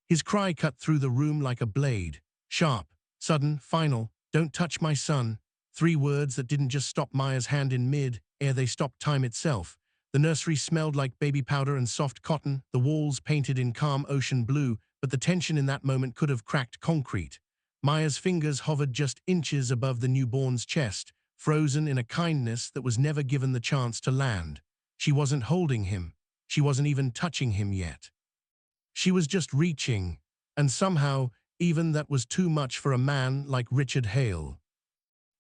His cry cut through the room like a blade. Sharp, sudden, final, "Don't touch my son." 3 words that didn't just stop Maya's hand in mid-air, they stopped time itself. The nursery smelled like baby powder and soft cotton, the walls painted in calm ocean blue, but the tension in that moment could have cracked concrete. Maya's fingers hovered just inches above the newborn's chest, frozen in a kindness that was never given the chance to land. She wasn't holding him. She wasn't even touching him yet. She was just reaching, and somehow, even that was too much for a man like Richard Hale.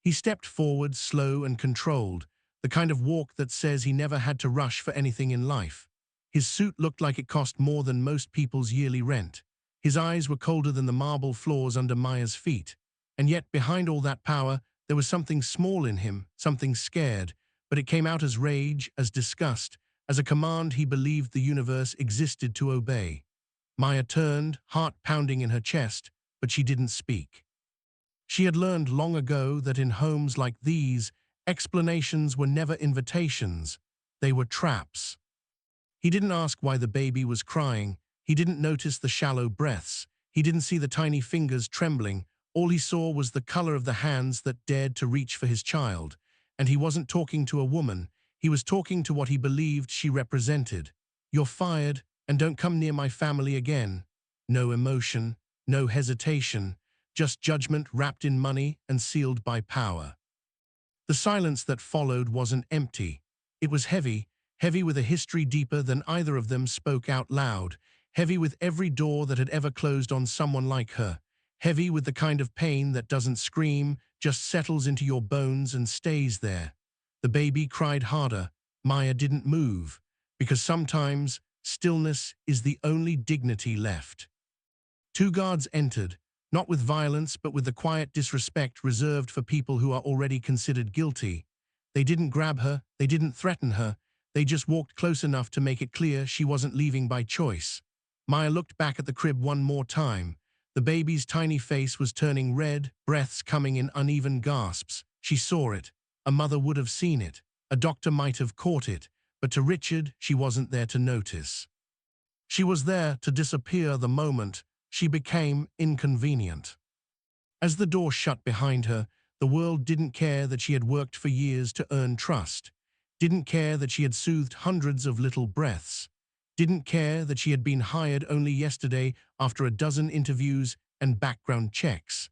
He stepped forward, slow and controlled, the kind of walk that says he never had to rush for anything in life. His suit looked like it cost more than most people's yearly rent. His eyes were colder than the marble floors under Maya's feet. And yet, behind all that power, there was something small in him, something scared, but it came out as rage, as disgust, as a command he believed the universe existed to obey. Maya turned, heart pounding in her chest, but she didn't speak. She had learned long ago that in homes like these, explanations were never invitations, they were traps. He didn't ask why the baby was crying, he didn't notice the shallow breaths, he didn't see the tiny fingers trembling, all he saw was the color of the hands that dared to reach for his child. And he wasn't talking to a woman, he was talking to what he believed she represented. "You're fired, and don't come near my family again." No emotion, no hesitation, just judgment wrapped in money and sealed by power. The silence that followed wasn't empty. It was heavy, heavy with a history deeper than either of them spoke out loud, heavy with every door that had ever closed on someone like her, heavy with the kind of pain that doesn't scream, just settles into your bones and stays there. The baby cried harder. Maya didn't move, because sometimes stillness is the only dignity left. 2 guards entered, not with violence but with the quiet disrespect reserved for people who are already considered guilty. They didn't grab her, they didn't threaten her, they just walked close enough to make it clear she wasn't leaving by choice. Maya looked back at the crib one more time. The baby's tiny face was turning red, breaths coming in uneven gasps. She saw it. A mother would have seen it. A doctor might have caught it. But to Richard, she wasn't there to notice. She was there to disappear the moment she became inconvenient. As the door shut behind her, the world didn't care that she had worked for years to earn trust, didn't care that she had soothed hundreds of little breaths, didn't care that she had been hired only yesterday after a dozen interviews and background checks.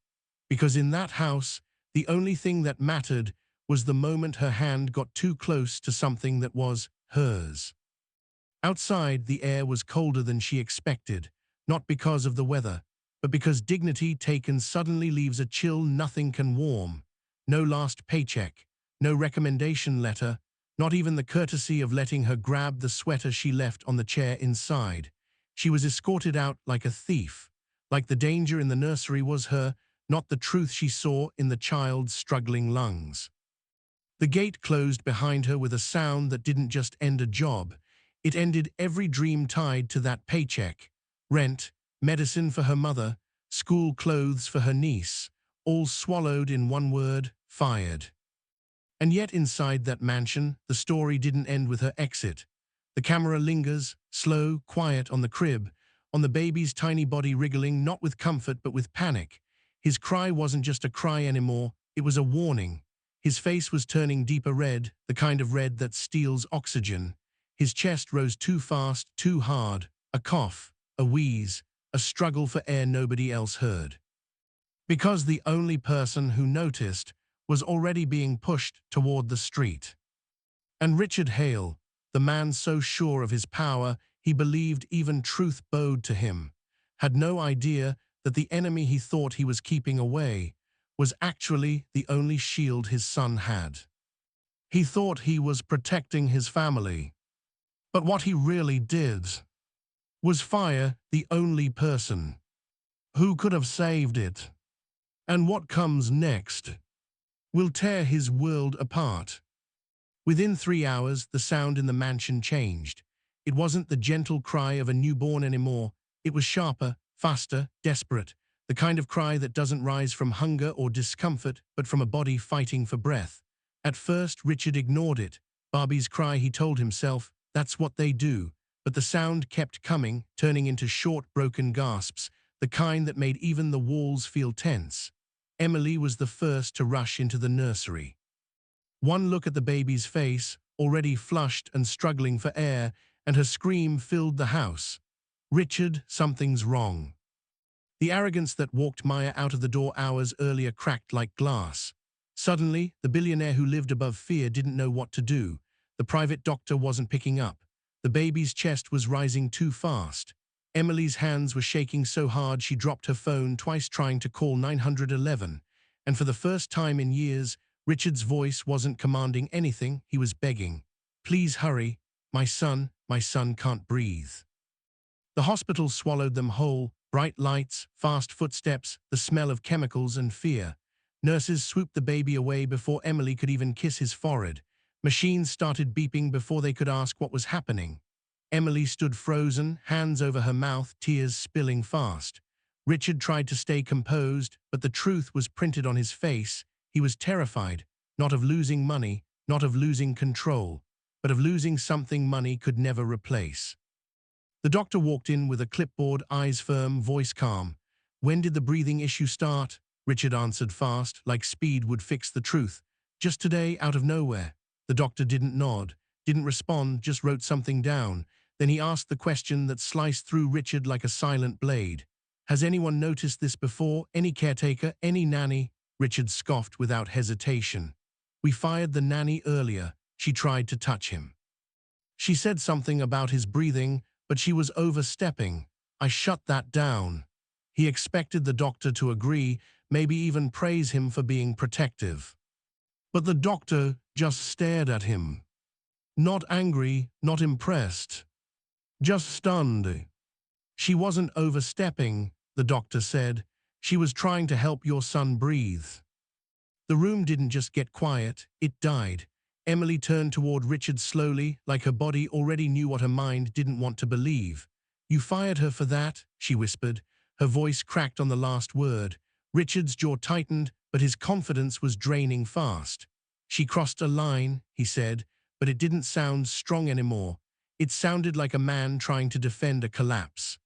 Because in that house, the only thing that mattered was the moment her hand got too close to something that was hers. Outside, the air was colder than she expected, not because of the weather, but because dignity taken suddenly leaves a chill nothing can warm. No last paycheck, no recommendation letter, not even the courtesy of letting her grab the sweater she left on the chair inside. She was escorted out like a thief, like the danger in the nursery was her, not the truth she saw in the child's struggling lungs. The gate closed behind her with a sound that didn't just end a job, it ended every dream tied to that paycheck. Rent, medicine for her mother, school clothes for her niece, all swallowed in one word: fired. And yet inside that mansion, the story didn't end with her exit. The camera lingers, slow, quiet on the crib, on the baby's tiny body wriggling not with comfort but with panic. His cry wasn't just a cry anymore, it was a warning. His face was turning deeper red, the kind of red that steals oxygen. His chest rose too fast, too hard, a cough, a wheeze, a struggle for air nobody else heard. Because the only person who noticed was already being pushed toward the street. And Richard Hale, the man so sure of his power he believed even truth bowed to him, had no idea that the enemy he thought he was keeping away was actually the only shield his son had. He thought he was protecting his family. But what he really did was fire the only person who could have saved it. And what comes next will tear his world apart. Within 3 hours, the sound in the mansion changed. It wasn't the gentle cry of a newborn anymore. It was sharper, faster, desperate, the kind of cry that doesn't rise from hunger or discomfort, but from a body fighting for breath. At first, Richard ignored it. Barbie's cry, he told himself, that's what they do. but the sound kept coming, turning into short, broken gasps, the kind that made even the walls feel tense. Emily was the first to rush into the nursery. One look at the baby's face, already flushed and struggling for air, and her scream filled the house. "Richard, something's wrong." The arrogance that walked Maya out of the door hours earlier cracked like glass. Suddenly, the billionaire who lived above fear didn't know what to do. The private doctor wasn't picking up. The baby's chest was rising too fast. Emily's hands were shaking so hard she dropped her phone twice trying to call 911. And for the first time in years, Richard's voice wasn't commanding anything, he was begging. "Please hurry. My son can't breathe." The hospital swallowed them whole, bright lights, fast footsteps, the smell of chemicals and fear. Nurses swooped the baby away before Emily could even kiss his forehead. Machines started beeping before they could ask what was happening. Emily stood frozen, hands over her mouth, tears spilling fast. Richard tried to stay composed, but the truth was printed on his face. He was terrified, not of losing money, not of losing control, but of losing something money could never replace. The doctor walked in with a clipboard, eyes firm, voice calm. "When did the breathing issue start?" Richard answered fast, like speed would fix the truth. "Just today, out of nowhere." The doctor didn't nod, didn't respond, just wrote something down. Then he asked the question that sliced through Richard like a silent blade. "Has anyone noticed this before? Any caretaker? Any nanny?" Richard scoffed without hesitation. "We fired the nanny earlier. She tried to touch him. She said something about his breathing, but she was overstepping. I shut that down." He expected the doctor to agree, maybe even praise him for being protective. But the doctor just stared at him. Not angry, not impressed. Just stunned. "She wasn't overstepping," the doctor said. "She was trying to help your son breathe." The room didn't just get quiet, it died. Emily turned toward Richard slowly, like her body already knew what her mind didn't want to believe. "You fired her for that?" she whispered. Her voice cracked on the last word. Richard's jaw tightened, but his confidence was draining fast. "She crossed a line," he said, but it didn't sound strong anymore. It sounded like a man trying to defend a collapse.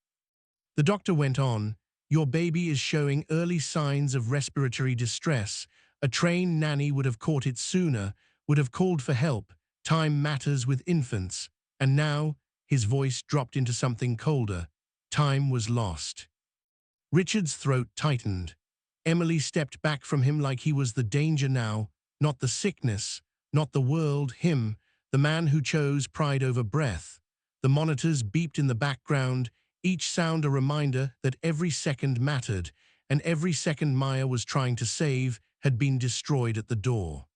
The doctor went on, "Your baby is showing early signs of respiratory distress. A trained nanny would have caught it sooner, would have called for help. Time matters with infants." And now, his voice dropped into something colder. Time was lost. Richard's throat tightened. Emily stepped back from him like he was the danger now, not the sickness, not the world, him, the man who chose pride over breath. The monitors beeped in the background, each sound a reminder that every second mattered, and every second Maya was trying to save had been destroyed at the door.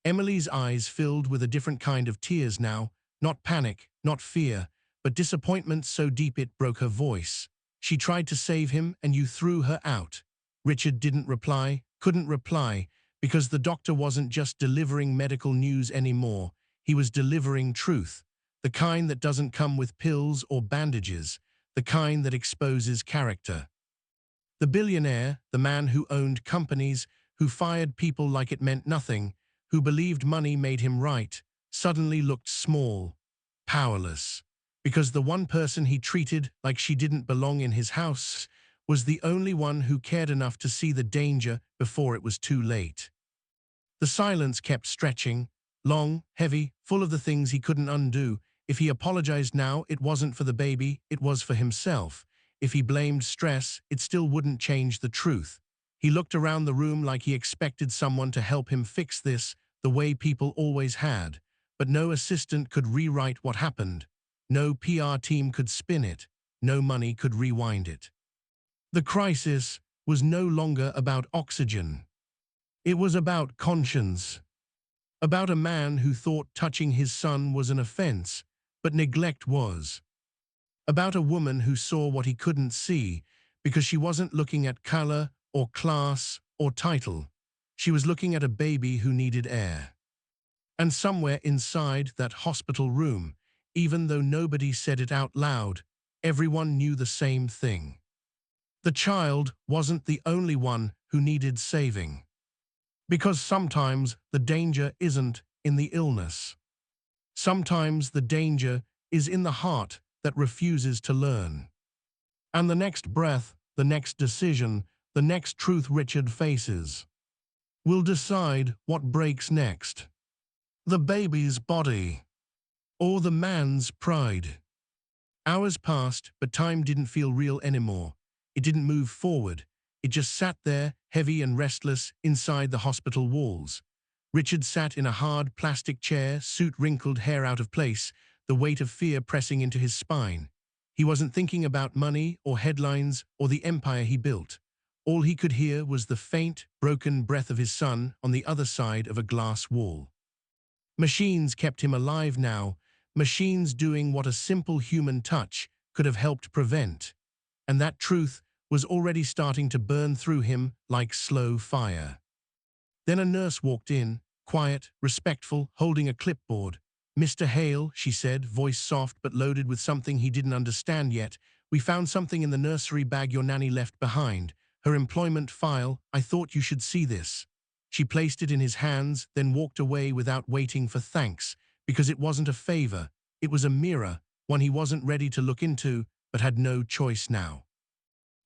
Emily's eyes filled with a different kind of tears now, not panic, not fear, but disappointment so deep it broke her voice. "She tried to save him, and you threw her out." Richard didn't reply, couldn't reply, because the doctor wasn't just delivering medical news anymore. He was delivering truth, the kind that doesn't come with pills or bandages, the kind that exposes character. The billionaire, the man who owned companies, who fired people like it meant nothing, who believed money made him right, suddenly looked small, powerless, because the one person he treated like she didn't belong in his house was the only one who cared enough to see the danger before it was too late. The silence kept stretching, long, heavy, full of the things he couldn't undo. If he apologized now, it wasn't for the baby, it was for himself. If he blamed stress, it still wouldn't change the truth. He looked around the room like he expected someone to help him fix this, the way people always had. But no assistant could rewrite what happened. No PR team could spin it. No money could rewind it. The crisis was no longer about oxygen. It was about conscience. About a man who thought touching his son was an offense, but neglect was. About a woman who saw what he couldn't see because she wasn't looking at color or class or title. She was looking at a baby who needed air. And somewhere inside that hospital room, even though nobody said it out loud, everyone knew the same thing. The child wasn't the only one who needed saving. Because sometimes the danger isn't in the illness. Sometimes the danger is in the heart that refuses to learn. And the next breath, the next decision, the next truth Richard faces will decide what breaks next. The baby's body, or the man's pride. Hours passed, but time didn't feel real anymore. It didn't move forward. It just sat there, heavy and restless, inside the hospital walls. Richard sat in a hard plastic chair, suit wrinkled, hair out of place, the weight of fear pressing into his spine. He wasn't thinking about money or headlines or the empire he built. All he could hear was the faint, broken breath of his son on the other side of a glass wall. Machines kept him alive now, machines doing what a simple human touch could have helped prevent. And that truth was already starting to burn through him like slow fire. Then a nurse walked in, quiet, respectful, holding a clipboard. "Mr. Hale," she said, voice soft but loaded with something he didn't understand yet, "we found something in the nursery bag your nanny left behind. Her employment file. I thought you should see this." She placed it in his hands, then walked away without waiting for thanks, because it wasn't a favor. It was a mirror, one he wasn't ready to look into, but had no choice now.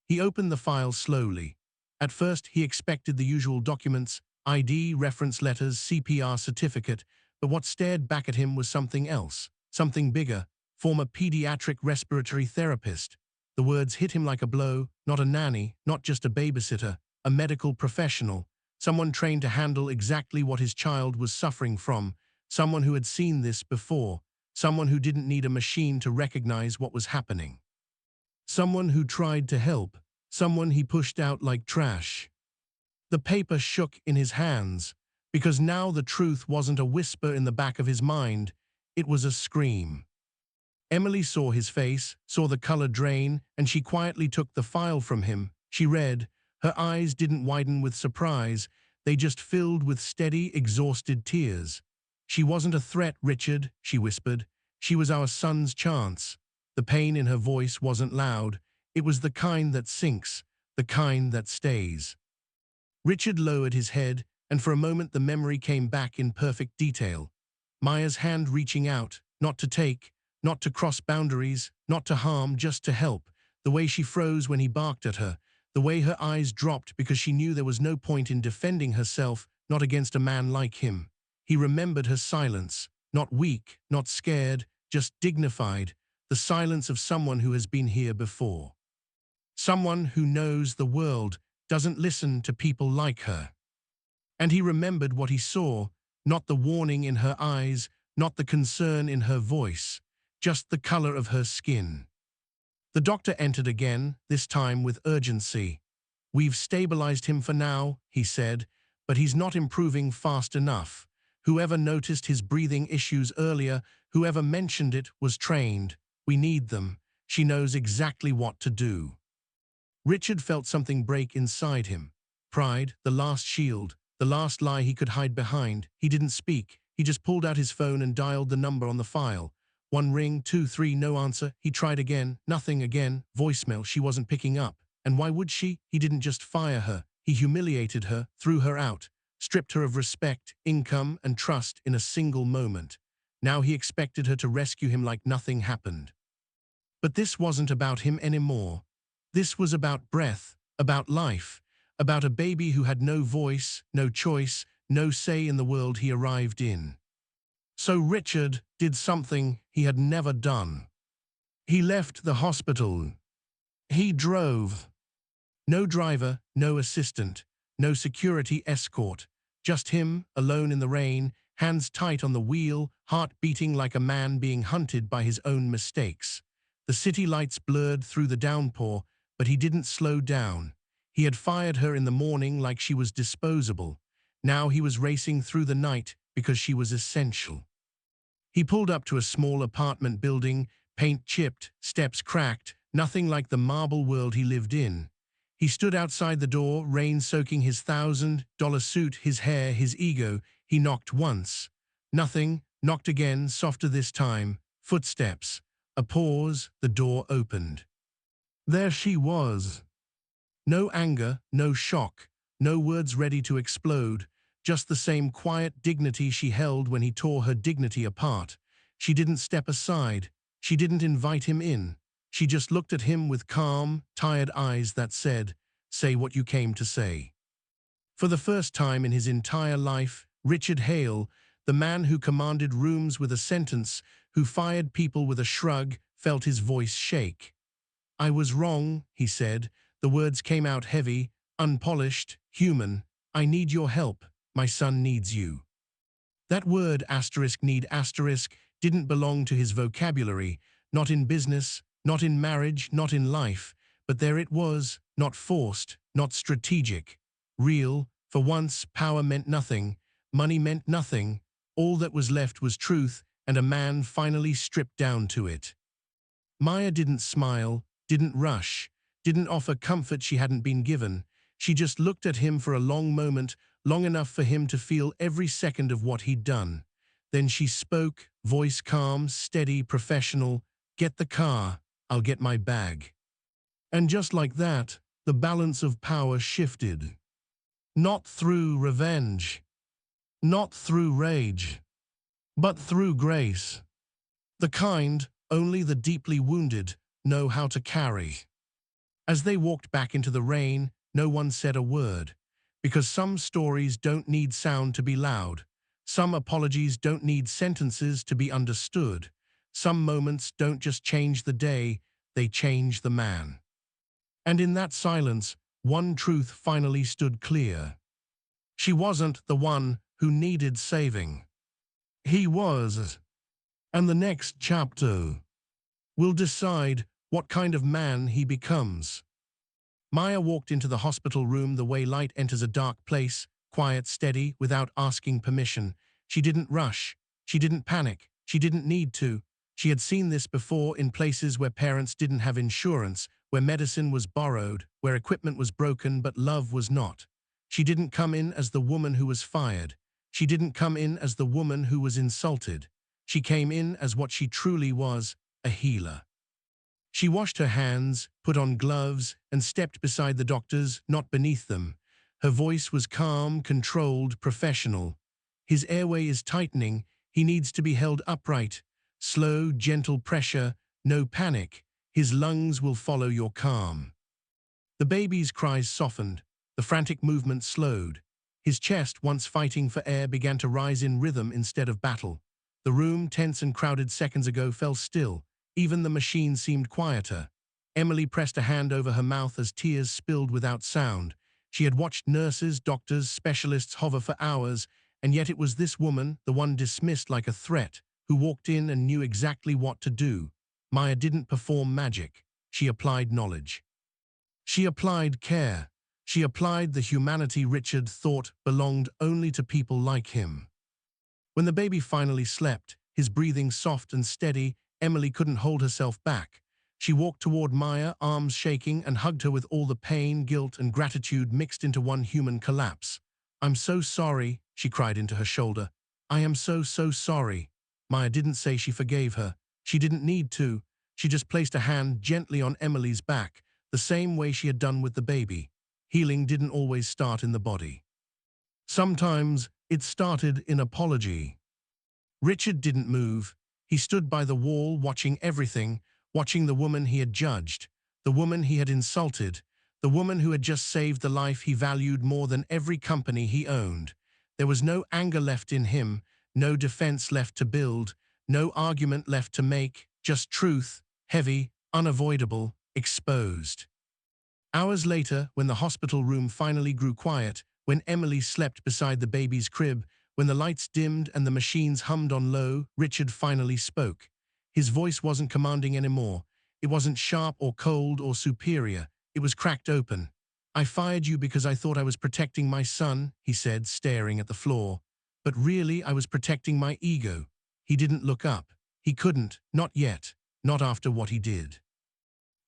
He opened the file slowly. At first, he expected the usual documents, ID, reference letters, CPR certificate, but what stared back at him was something else, something bigger, former pediatric respiratory therapist. The words hit him like a blow, not a nanny, not just a babysitter, a medical professional, someone trained to handle exactly what his child was suffering from, someone who had seen this before, someone who didn't need a machine to recognize what was happening. Someone who tried to help, someone he pushed out like trash. The paper shook in his hands, because now the truth wasn't a whisper in the back of his mind, it was a scream. Emily saw his face, saw the color drain, and she quietly took the file from him. She read. Her eyes didn't widen with surprise, they just filled with steady, exhausted tears. "She wasn't a threat, Richard," she whispered. "She was our son's chance." The pain in her voice wasn't loud. It was the kind that sinks, the kind that stays. Richard lowered his head, and for a moment the memory came back in perfect detail. Maya's hand reaching out, not to take, not to cross boundaries, not to harm, just to help. The way she froze when he barked at her. The way her eyes dropped because she knew there was no point in defending herself, not against a man like him. He remembered her silence, not weak, not scared, just dignified, the silence of someone who has been here before. Someone who knows the world, doesn't listen to people like her. And he remembered what he saw, not the warning in her eyes, not the concern in her voice, just the color of her skin. The doctor entered again, this time with urgency. "We've stabilized him for now," he said, "but he's not improving fast enough. Whoever noticed his breathing issues earlier, whoever mentioned it, was trained. We need them. She knows exactly what to do." Richard felt something break inside him. Pride, the last shield, the last lie he could hide behind. He didn't speak. He just pulled out his phone and dialed the number on the file. One ring, two, three, no answer. He tried again, nothing again. Voicemail, she wasn't picking up. And why would she? He didn't just fire her. He humiliated her, threw her out, stripped her of respect, income, and trust in a single moment. Now he expected her to rescue him like nothing happened. But this wasn't about him anymore. This was about breath, about life, about a baby who had no voice, no choice, no say in the world he arrived in. So Richard did something he had never done. He left the hospital. He drove. No driver, no assistant, no security escort, just him, alone in the rain, hands tight on the wheel, heart beating like a man being hunted by his own mistakes. The city lights blurred through the downpour, but he didn't slow down. He had fired her in the morning like she was disposable. Now he was racing through the night because she was essential. He pulled up to a small apartment building, paint chipped, steps cracked, nothing like the marble world he lived in. He stood outside the door, rain soaking his $1,000 suit, his hair, his ego. He knocked once. Nothing, knocked again, softer this time. Footsteps. A pause, the door opened. There she was. No anger, no shock, no words ready to explode, just the same quiet dignity she held when he tore her dignity apart. She didn't step aside. She didn't invite him in. She just looked at him with calm, tired eyes that said, "Say what you came to say." For the first time in his entire life, Richard Hale, the man who commanded rooms with a sentence, who fired people with a shrug, felt his voice shake. "I was wrong," he said. The words came out heavy, unpolished, human. "I need your help. My son needs you." That word need didn't belong to his vocabulary, not in business, not in marriage, not in life, but there it was, not forced, not strategic. Real. For once, power meant nothing, money meant nothing. All that was left was truth, and a man finally stripped down to it. Maya didn't smile, didn't rush, didn't offer comfort she hadn't been given. She just looked at him for a long moment, long enough for him to feel every second of what he'd done. Then she spoke, voice calm, steady, professional. "Get the car, I'll get my bag." And just like that, the balance of power shifted. Not through revenge, not through rage, but through grace. The kind only the deeply wounded know how to carry. As they walked back into the rain, no one said a word. Because some stories don't need sound to be loud. Some apologies don't need sentences to be understood. Some moments don't just change the day, they change the man. And in that silence, one truth finally stood clear. She wasn't the one who needed saving. He was. And the next chapter will decide what kind of man he becomes. Maya walked into the hospital room the way light enters a dark place, quiet, steady, without asking permission. She didn't rush. She didn't panic. She didn't need to. She had seen this before in places where parents didn't have insurance, where medicine was borrowed, where equipment was broken but love was not. She didn't come in as the woman who was fired. She didn't come in as the woman who was insulted. She came in as what she truly was, a healer. She washed her hands, put on gloves, and stepped beside the doctors, not beneath them. Her voice was calm, controlled, professional. "His airway is tightening. He needs to be held upright. Slow, gentle pressure, no panic. His lungs will follow your calm." The baby's cries softened. The frantic movement slowed. His chest, once fighting for air, began to rise in rhythm instead of battle. The room, tense and crowded seconds ago, fell still. Even the machine seemed quieter. Emily pressed a hand over her mouth as tears spilled without sound. She had watched nurses, doctors, specialists hover for hours, and yet it was this woman, the one dismissed like a threat, who walked in and knew exactly what to do. Maya didn't perform magic. She applied knowledge. She applied care. She applied the humanity Richard thought belonged only to people like him. When the baby finally slept, his breathing soft and steady, Emily couldn't hold herself back. She walked toward Maya, arms shaking, and hugged her with all the pain, guilt, and gratitude mixed into one human collapse. "I'm so sorry," she cried into her shoulder. "I am so, so sorry." Maya didn't say she forgave her. She didn't need to. She just placed a hand gently on Emily's back, the same way she had done with the baby. Healing didn't always start in the body. Sometimes it started in apology. Richard didn't move. He stood by the wall, watching everything, watching the woman he had judged, the woman he had insulted, the woman who had just saved the life he valued more than every company he owned. There was no anger left in him, no defense left to build, no argument left to make, just truth, heavy, unavoidable, exposed. Hours later, when the hospital room finally grew quiet, when Emily slept beside the baby's crib, when the lights dimmed and the machines hummed on low, Richard finally spoke. His voice wasn't commanding anymore. It wasn't sharp or cold or superior. It was cracked open. "I fired you because I thought I was protecting my son," he said, staring at the floor. "But really, I was protecting my ego." He didn't look up. He couldn't, not yet, not after what he did.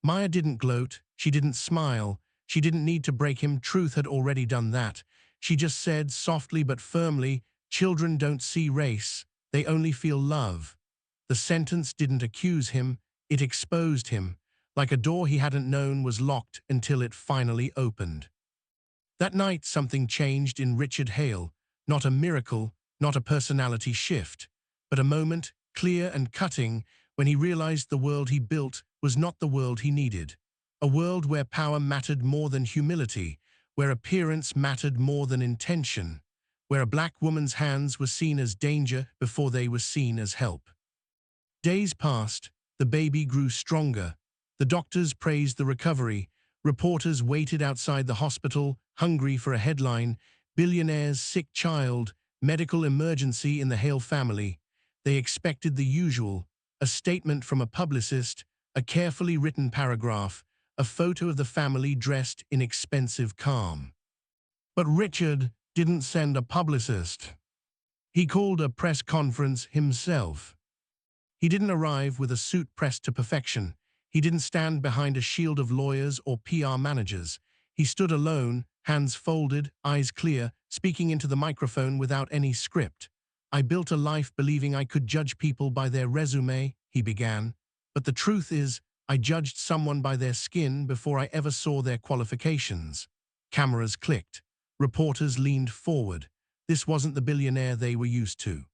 Maya didn't gloat. She didn't smile. She didn't need to break him. Truth had already done that. She just said, softly but firmly, "Children don't see race. They only feel love." The sentence didn't accuse him. It exposed him, like a door he hadn't known was locked until it finally opened. That night, something changed in Richard Hale. Not a miracle, not a personality shift, but a moment, clear and cutting, when he realized the world he built was not the world he needed. A world where power mattered more than humility, where appearance mattered more than intention, where a black woman's hands were seen as danger before they were seen as help. Days passed, the baby grew stronger. The doctors praised the recovery. Reporters waited outside the hospital, hungry for a headline: billionaire's sick child, medical emergency in the Hale family. They expected the usual: a statement from a publicist, a carefully written paragraph, a photo of the family dressed in expensive calm. But Richard didn't send a publicist. He called a press conference himself. He didn't arrive with a suit pressed to perfection. He didn't stand behind a shield of lawyers or PR managers. He stood alone, hands folded, eyes clear, speaking into the microphone without any script. "I built a life believing I could judge people by their resume," he began. "But the truth is, I judged someone by their skin before I ever saw their qualifications." Cameras clicked. Reporters leaned forward. This wasn't the billionaire they were used to.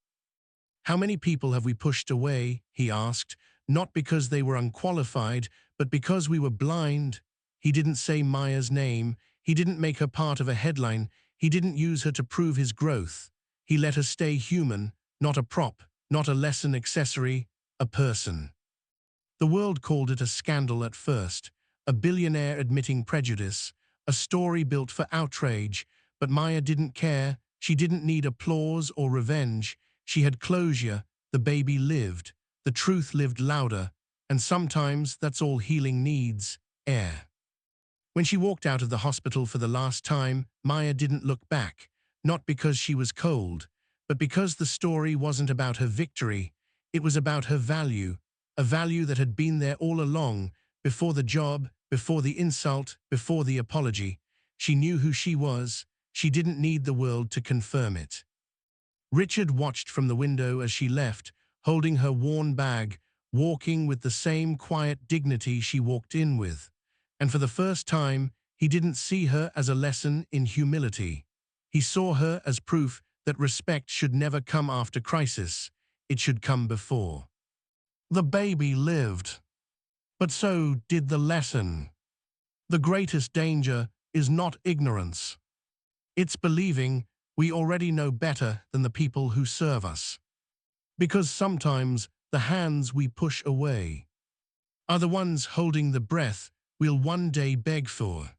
"How many people have we pushed away?" he asked, "not because they were unqualified, but because we were blind." He didn't say Maya's name. He didn't make her part of a headline. He didn't use her to prove his growth. He let her stay human, not a prop, not a lesson accessory, a person. The world called it a scandal at first, a billionaire admitting prejudice, a story built for outrage, but Maya didn't care. She didn't need applause or revenge. She had closure. The baby lived. The truth lived louder. And sometimes that's all healing needs: air. When she walked out of the hospital for the last time, Maya didn't look back, not because she was cold, but because the story wasn't about her victory. It was about her value, a value that had been there all along, before the job, before the insult, before the apology. She knew who she was. She didn't need the world to confirm it. Richard watched from the window as she left, holding her worn bag, walking with the same quiet dignity she walked in with. And for the first time, he didn't see her as a lesson in humility. He saw her as proof that respect should never come after crisis. It should come before. The baby lived. But so did the lesson. The greatest danger is not ignorance. It's believing we already know better than the people who serve us. Because sometimes the hands we push away are the ones holding the breath we'll one day beg for.